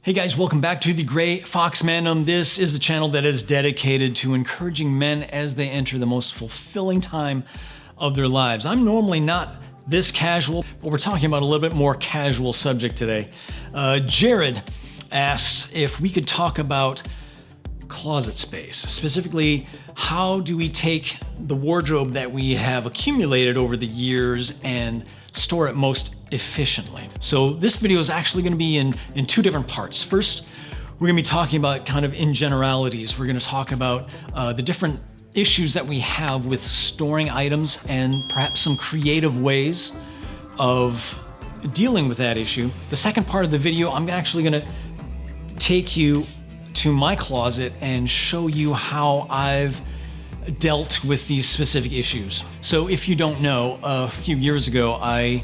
Hey guys, welcome back to the Gray Fox Mandem. This is the channel that is dedicated to encouraging men as they enter the most fulfilling time of their lives. I'm normally not this casual, but we're talking about a little bit more casual subject today. Jared asked if we could talk about closet space. Specifically, how do we take the wardrobe that we have accumulated over the years and store it most efficiently? So this video is actually going to be in two different parts. First, we're going to be talking about kind of in generalities. We're going to talk about the different issues that we have with storing items and perhaps some creative ways of dealing with that issue. The second part of the video, I'm actually going to take you to my closet and show you how I've dealt with these specific issues. So if you don't know, a few years ago, I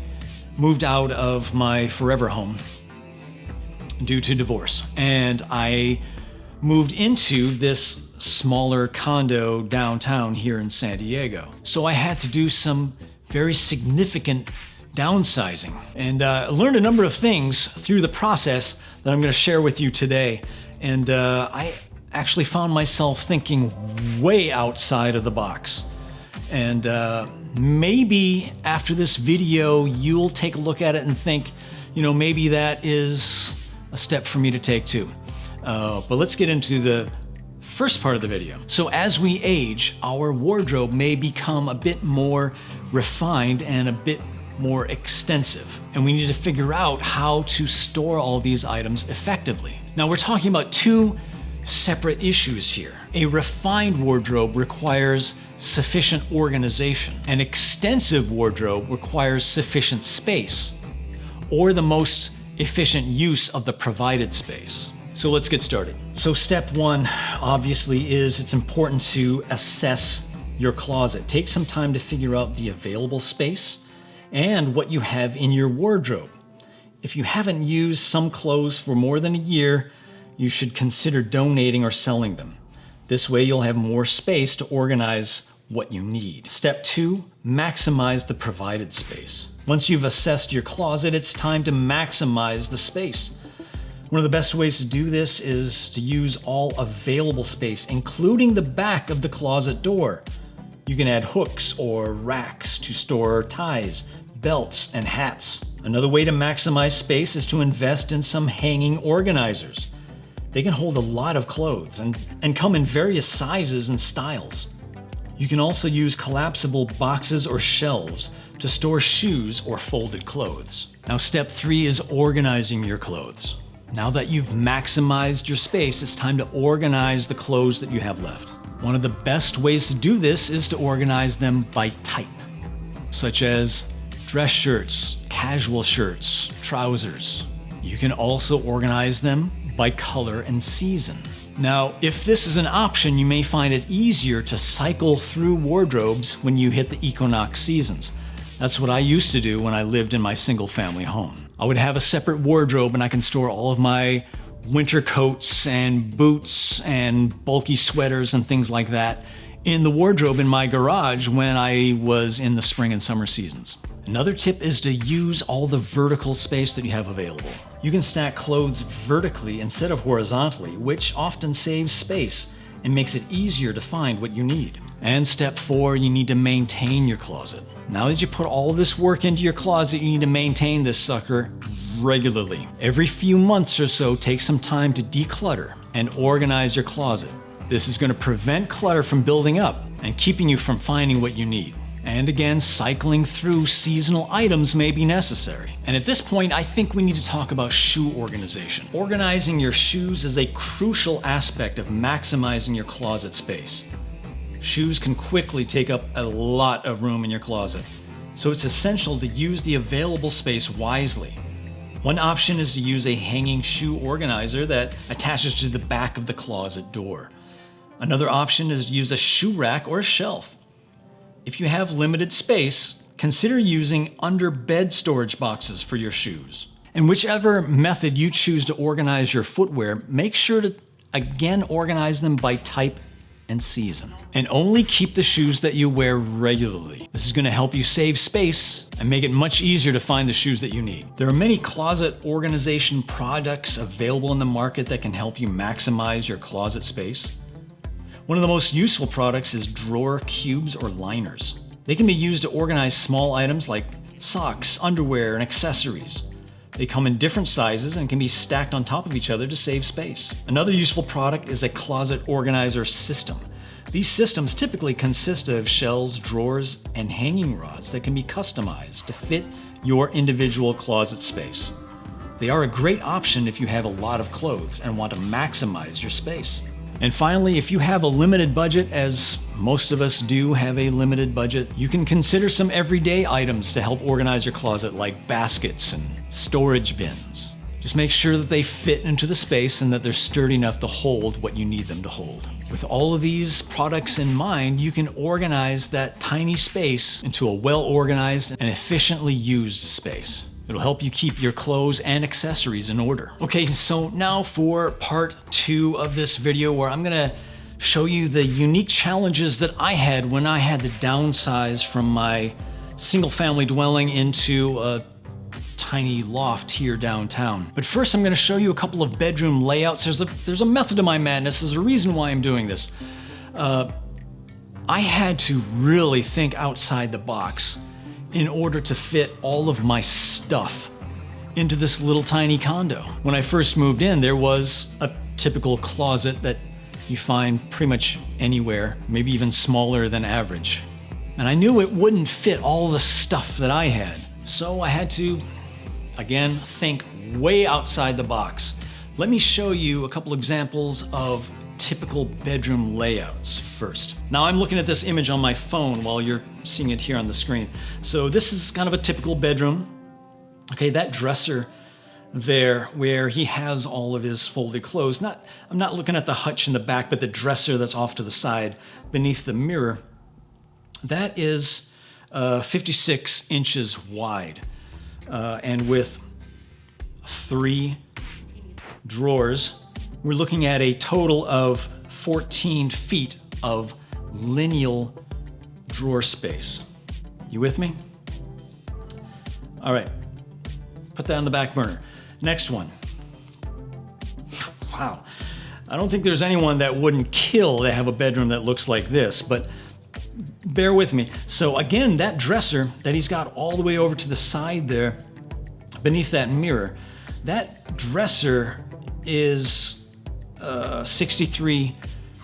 moved out of my forever home due to divorce. And I moved into this smaller condo downtown here in San Diego. So I had to do some very significant downsizing. And I learned a number of things through the process that I'm gonna share with you today. And I actually found myself thinking way outside of the box. And maybe after this video, you'll take a look at it and think, you know, maybe that is a step for me to take too. But let's get into the first part of the video. So as we age, our wardrobe may become a bit more refined and a bit more extensive. And we need to figure out how to store all these items effectively. Now we're talking about two separate issues here. A refined wardrobe requires sufficient organization. An extensive wardrobe requires sufficient space, or the most efficient use of the provided space. So let's get started. So step one, obviously, is it's important to assess your closet. Take some time to figure out the available space and what you have in your wardrobe. If you haven't used some clothes for more than a year, you should consider donating or selling them. This way you'll have more space to organize what you need. Step two, maximize the provided space. Once you've assessed your closet, it's time to maximize the space. One of the best ways to do this is to use all available space, including the back of the closet door. You can add hooks or racks to store ties, belts, and hats. Another way to maximize space is to invest in some hanging organizers. They can hold a lot of clothes and come in various sizes and styles. You can also use collapsible boxes or shelves to store shoes or folded clothes. Now, step three is organizing your clothes. Now that you've maximized your space, it's time to organize the clothes that you have left. One of the best ways to do this is to organize them by type, such as dress shirts, casual shirts, trousers. You can also organize them by color and season. Now, if this is an option, you may find it easier to cycle through wardrobes when you hit the equinox seasons. That's what I used to do when I lived in my single family home. I would have a separate wardrobe and I can store all of my winter coats and boots and bulky sweaters and things like that in the wardrobe in my garage when I was in the spring and summer seasons. Another tip is to use all the vertical space that you have available. You can stack clothes vertically instead of horizontally, which often saves space and makes it easier to find what you need. And step four, you need to maintain your closet. Now that you put all this work into your closet, you need to maintain this sucker regularly. Every few months or so, take some time to declutter and organize your closet. This is going to prevent clutter from building up and keeping you from finding what you need. And again, cycling through seasonal items may be necessary. And at this point, I think we need to talk about shoe organization. Organizing your shoes is a crucial aspect of maximizing your closet space. Shoes can quickly take up a lot of room in your closet, so it's essential to use the available space wisely. One option is to use a hanging shoe organizer that attaches to the back of the closet door. Another option is to use a shoe rack or a shelf. If you have limited space, consider using under bed storage boxes for your shoes. And whichever method you choose to organize your footwear, make sure to again organize them by type and season. And only keep the shoes that you wear regularly. This is going to help you save space and make it much easier to find the shoes that you need. There are many closet organization products available in the market that can help you maximize your closet space. One of the most useful products is drawer cubes or liners. They can be used to organize small items like socks, underwear, and accessories. They come in different sizes and can be stacked on top of each other to save space. Another useful product is a closet organizer system. These systems typically consist of shelves, drawers, and hanging rods that can be customized to fit your individual closet space. They are a great option if you have a lot of clothes and want to maximize your space. And finally, if you have a limited budget, as most of us do have a limited budget, you can consider some everyday items to help organize your closet, like baskets and storage bins. Just make sure that they fit into the space and that they're sturdy enough to hold what you need them to hold. With all of these products in mind, you can organize that tiny space into a well-organized and efficiently used space. It'll help you keep your clothes and accessories in order. Okay, so now for part 2 of this video, where I'm gonna show you the unique challenges that I had when I had to downsize from my single-family dwelling into a tiny loft here downtown. But first, I'm gonna show you a couple of bedroom layouts. There's a method to my madness. There's a reason why I'm doing this. I had to really think outside the box in order to fit all of my stuff into this little tiny condo. When I first moved in, there was a typical closet that you find pretty much anywhere, maybe even smaller than average. And I knew it wouldn't fit all the stuff that I had. So I had to, again, think way outside the box. Let me show you a couple examples of typical bedroom layouts first. Now I'm looking at this image on my phone while you're seeing it here on the screen. So this is kind of a typical bedroom. Okay, that dresser there where he has all of his folded clothes. I'm not looking at the hutch in the back, but the dresser that's off to the side beneath the mirror. That is 56 inches wide and with 3 drawers. We're looking at a total of 14 feet of lineal drawer space. You with me? All right, put that on the back burner. Next one. Wow, I don't think there's anyone that wouldn't kill to have a bedroom that looks like this, but bear with me. So again, that dresser that he's got all the way over to the side there, beneath that mirror, that dresser is 63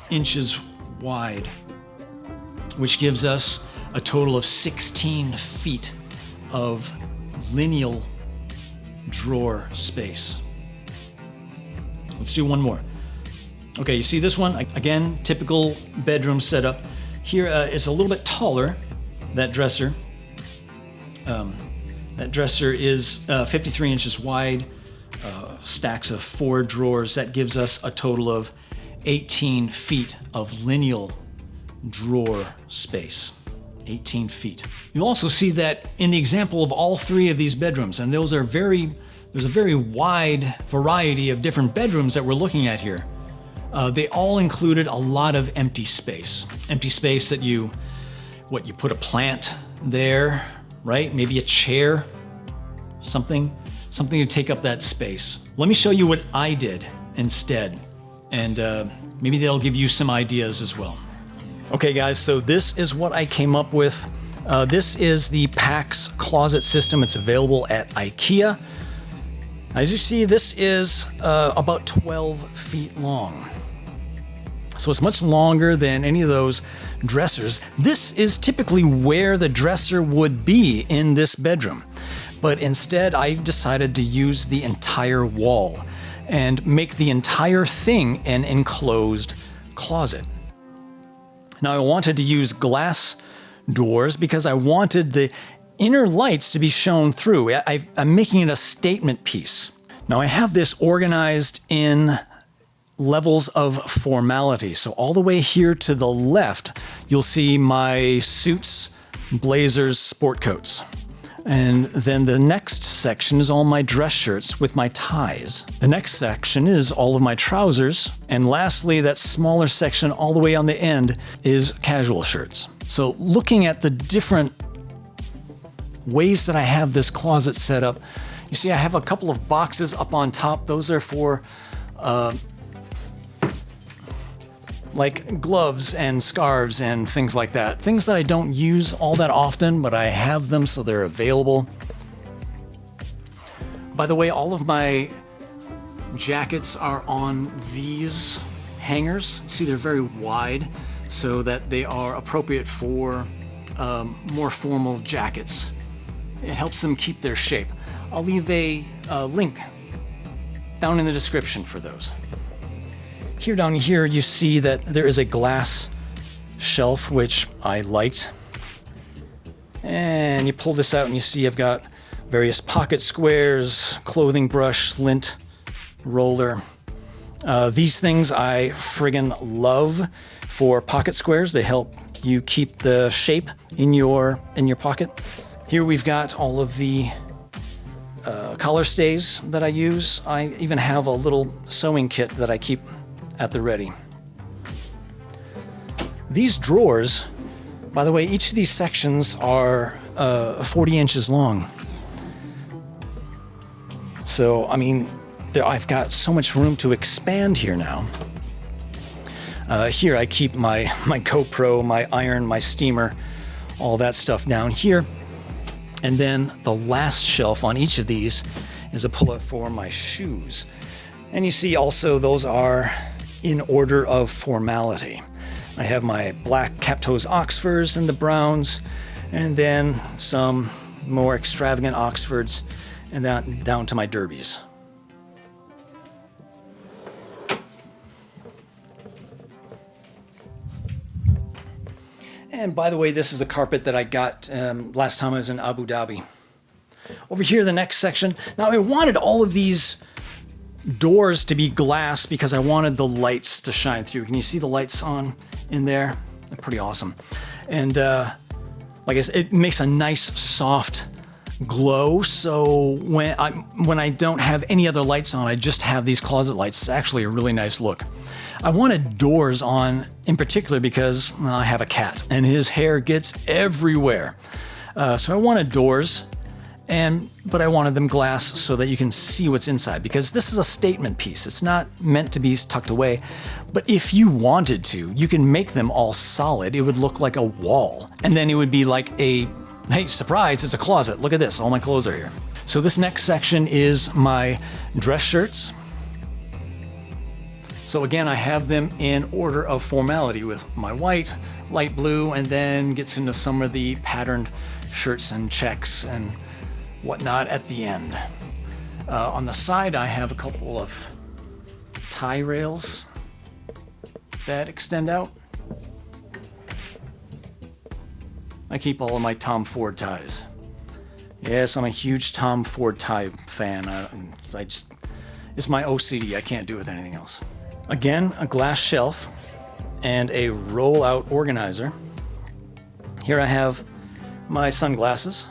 inches wide, which gives us a total of 16 feet of lineal drawer space. Let's do one more. Okay, you see this one? Again, typical bedroom setup. Here it's a little bit taller, that dresser. That dresser is 53 inches wide. Stacks of 4 drawers. That gives us a total of 18 feet of lineal drawer space. 18 feet. You'll also see that in the example of all 3 of these bedrooms, and there's a very wide variety of different bedrooms that we're looking at here. They all included a lot of empty space. Empty space that you put a plant there, right? Maybe a chair, something to take up that space. Let me show you what I did instead, and maybe that'll give you some ideas as well. Okay guys, so this is what I came up with. This is the PAX closet system. It's available at IKEA. As you see, this is about 12 feet long. So it's much longer than any of those dressers. This is typically where the dresser would be in this bedroom. But instead, I decided to use the entire wall and make the entire thing an enclosed closet. Now, I wanted to use glass doors because I wanted the inner lights to be shown through. I'm making it a statement piece. Now, I have this organized in levels of formality. So all the way here to the left, you'll see my suits, blazers, sport coats. And then the next section is all my dress shirts with my ties. The next section is all of my trousers. And lastly, that smaller section all the way on the end is casual shirts. So looking at the different ways that I have this closet set up, you see I have a couple of boxes up on top. Those are for like gloves and scarves and things like that. Things that I don't use all that often, but I have them so they're available. By the way, all of my jackets are on these hangers. See, they're very wide so that they are appropriate for more formal jackets. It helps them keep their shape. I'll leave a link down in the description for those. Here down here you see that there is a glass shelf, which I liked. And you pull this out and you see I've got various pocket squares, clothing brush, lint roller. These things I friggin' love for pocket squares. They help you keep the shape in your pocket. Here we've got all of the collar stays that I use. I even have a little sewing kit that I keep at the ready. These drawers, by the way, each of these sections are 40 inches long. So, I mean, I've got so much room to expand here now. Here I keep my GoPro, my iron, my steamer, all that stuff down here. And then the last shelf on each of these is a pull-up for my shoes. And you see also those are in order of formality. I have my black cap-toes Oxfords and the browns, and then some more extravagant Oxfords, and then down to my derbies. And by the way, this is a carpet that I got last time I was in Abu Dhabi. Over here, the next section. Now, I wanted all of these doors to be glass because I wanted the lights to shine through. Can you see the lights on in there? They're pretty awesome. And like I said, it makes a nice soft glow. So when I don't have any other lights on, I just have these closet lights. It's actually a really nice look. I wanted doors on in particular because I have a cat and his hair gets everywhere. So I wanted doors. But I wanted them glass so that you can see what's inside, because this is a statement piece. It's not meant to be tucked away. But if you wanted to, you can make them all solid. It would look like a wall. And then it would be like hey, surprise, it's a closet. Look at this, all my clothes are here. So this next section is my dress shirts. So again, I have them in order of formality with my white, light blue, and then gets into some of the patterned shirts and checks and whatnot at the end. On the side, I have a couple of tie rails that extend out. I keep all of my Tom Ford ties. Yes, I'm a huge Tom Ford tie fan. It's my OCD. I can't do it with anything else. Again, a glass shelf and a roll-out organizer. Here I have my sunglasses.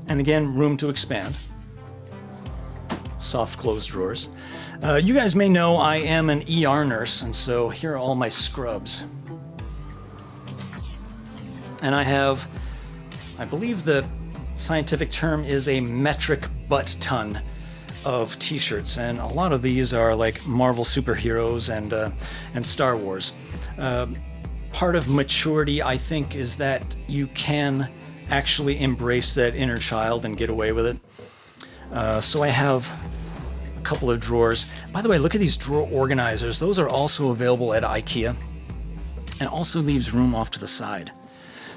And again, room to expand. Soft closed drawers. You guys may know I am an ER nurse, and so here are all my scrubs. And I have, I believe the scientific term is a metric butt ton of t-shirts, and a lot of these are like Marvel superheroes and Star Wars. Part of maturity, I think, is that you can actually embrace that inner child and get away with it. So I have a couple of drawers. By the way, look at these drawer organizers. Those are also available at IKEA, and also leaves room off to the side.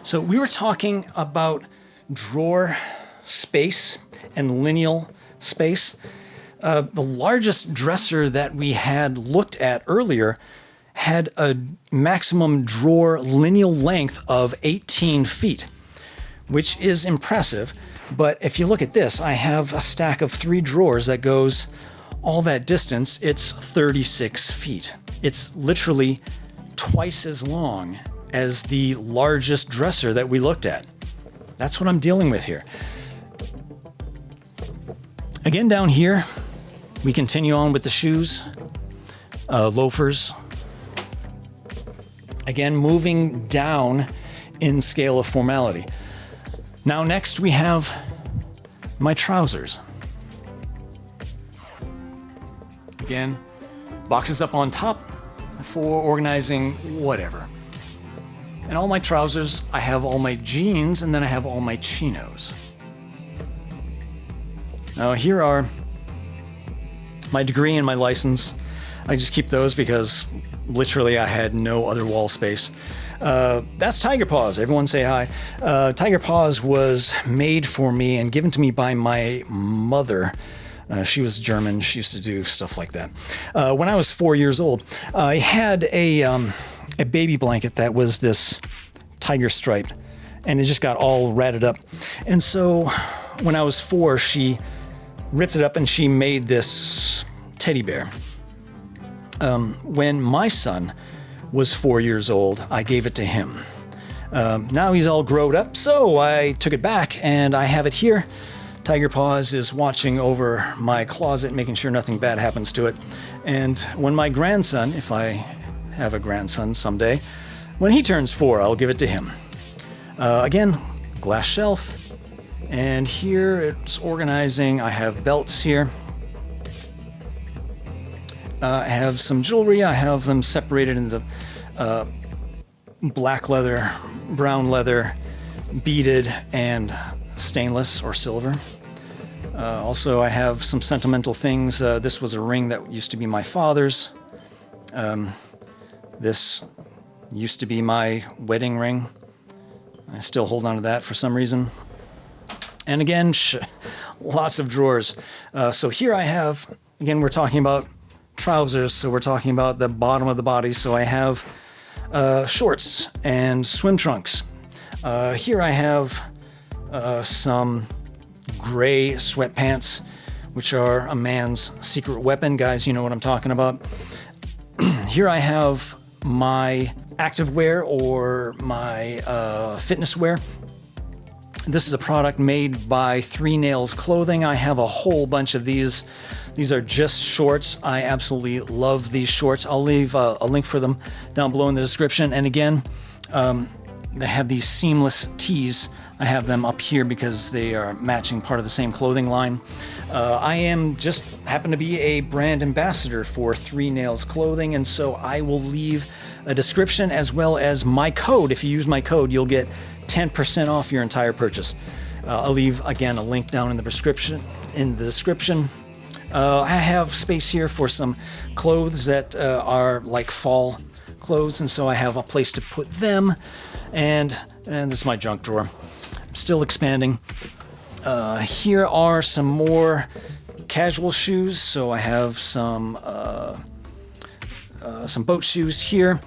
So we were talking about drawer space and lineal space. The largest dresser that we had looked at earlier had a maximum drawer lineal length of 18 feet. Which is impressive, but if you look at this, I have a stack of 3 drawers that goes all that distance. It's 36 feet. It's literally twice as long as the largest dresser that we looked at. that's what I'm dealing with here. Again, down here, we continue on with the shoes, loafers. Again, moving down in scale of formality. Now next we have my trousers. Again, boxes up on top for organizing whatever. And all my trousers, I have all my jeans, and then I have all my chinos. Now here are my degree and my license. I just keep those because literally I had no other wall space. That's Tiger Paws. Everyone say hi. Tiger Paws was made for me and given to me by my mother. She was German. She used to do stuff like that. When I was 4 years old, I had a baby blanket that was this tiger stripe, and it just got all ratted up. And so when I was 4, she ripped it up and she made this teddy bear. When my son was 4 years old, I gave it to him. Now he's all grown up, so I took it back and I have it here. Tiger Paws is watching over my closet, making sure nothing bad happens to it. And when my grandson, if I have a grandson someday, when he turns 4, I'll give it to him. Again, glass shelf. And here it's organizing. I have belts here. I have some jewelry. I have them separated into black leather, brown leather, beaded, and stainless or silver. Also, I have some sentimental things. This was a ring that used to be my father's. This used to be my wedding ring. I still hold on to that for some reason. And again, lots of drawers. So here I have, again, we're talking about trousers, so we're talking about the bottom of the body. So I have shorts and swim trunks. Here I have some gray sweatpants, which are a man's secret weapon. Guys, you know what I'm talking about. Here I have my activewear or my fitness wear. This is a product made by 3 Nails Clothing. I have a whole bunch of these. These are just shorts. I absolutely love these shorts. I'll leave a link for them down below in the description. And again, they have these seamless tees. I have them up here because they are matching part of the same clothing line. I am just happen to be a brand ambassador for 3 Nails Clothing, and so I will leave a description as well as my code. If you use my code, you'll get 10% off your entire purchase. I'll leave again a link down in the description. I have space here for some clothes that are like fall clothes, and so I have a place to put them. And this is my junk drawer. I'm still expanding. Here are some more casual shoes. So I have some boat shoes here.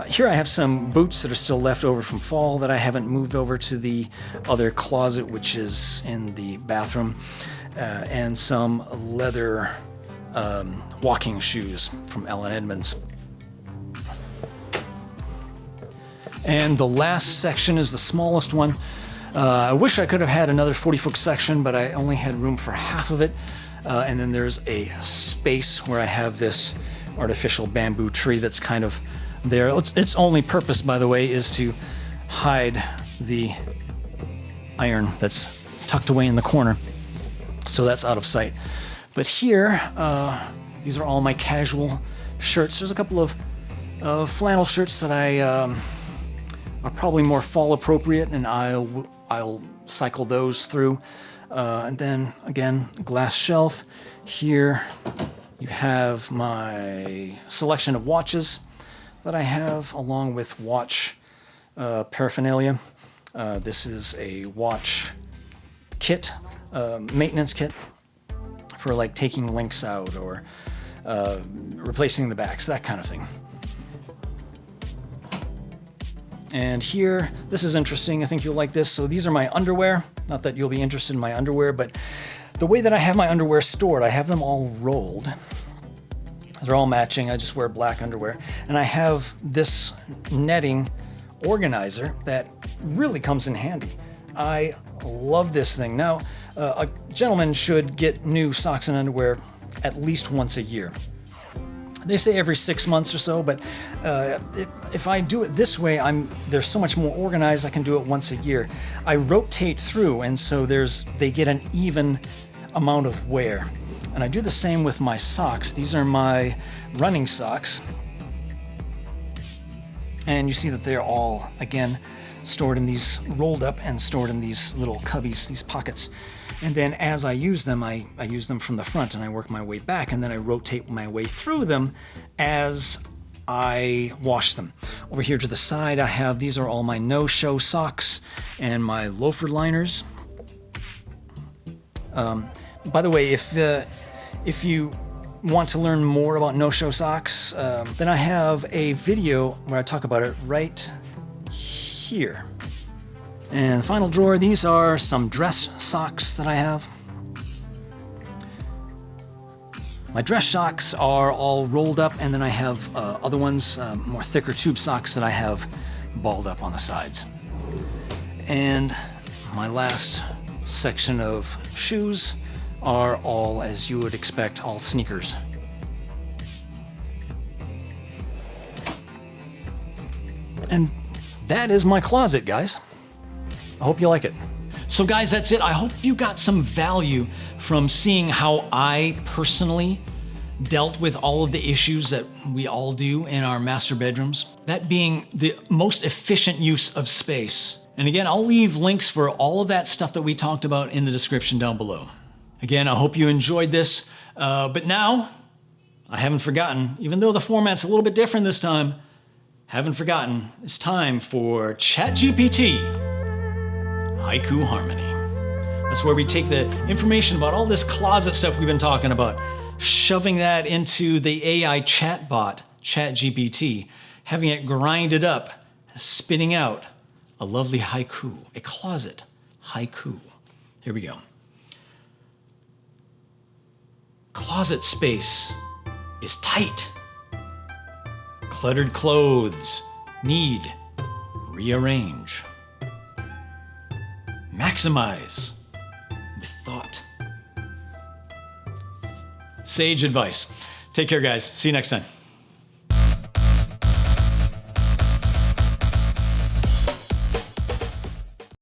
Here I have some boots that are still left over from fall that I haven't moved over to the other closet, which is in the bathroom, and some leather walking shoes from Ellen Edmonds. And the last section is the smallest one. I wish I could have had another 40-foot section, but I only had room for half of it. And then there's a space where I have this artificial bamboo tree that's kind of there. Its only purpose, by the way, is to hide the iron that's tucked away in the corner. So that's out of sight. But here, these are all my casual shirts. There's a couple of flannel shirts that I are probably more fall appropriate, and I'll cycle those through. And then again, glass shelf. Here you have my selection of watches that I have, along with watch paraphernalia. This is a watch kit, maintenance kit for like taking links out or replacing the backs, that kind of thing. And here, this is interesting. I think you'll like this. So these are my underwear. Not that you'll be interested in my underwear, but the way that I have my underwear stored, I have them all rolled. They're all matching. I just wear black underwear. And I have this netting organizer that really comes in handy. I love this thing. Now, a gentleman should get new socks and underwear at least once a year. They say every 6 months or so, but if I do it this way, they're so much more organized. I can do it once a year. I rotate through, and so they get an even amount of wear. And I do the same with my socks. These are my running socks. And you see that they're all, again, stored in these, rolled up and stored in these little cubbies, these pockets. And then as I use them, I use them from the front and I work my way back, and then I rotate my way through them as I wash them. Over here to the side, I have, these are all my no-show socks and my loafer liners. By the way, if you want to learn more about no-show socks, then I have a video where I talk about it right here. And the final drawer, these are some dress socks that I have. My dress socks are all rolled up, and then I have other ones, more thicker tube socks that I have balled up on the sides. And my last section of shoes are all, as you would expect, all sneakers. And that is my closet, guys. I hope you like it. So guys, that's it. I hope you got some value from seeing how I personally dealt with all of the issues that we all do in our master bedrooms. That being the most efficient use of space. And again, I'll leave links for all of that stuff that we talked about in the description down below. Again, I hope you enjoyed this. But now, I haven't forgotten, even though the format's a little bit different this time, haven't forgotten, it's time for ChatGPT Haiku Harmony. That's where we take the information about all this closet stuff we've been talking about, shoving that into the AI chatbot, ChatGPT, having it grind it up, spitting out a lovely haiku, a closet haiku. Here we go. Closet space is tight. Cluttered clothes need rearrange. Maximize with thought. Sage advice. Take care, guys. See you next time.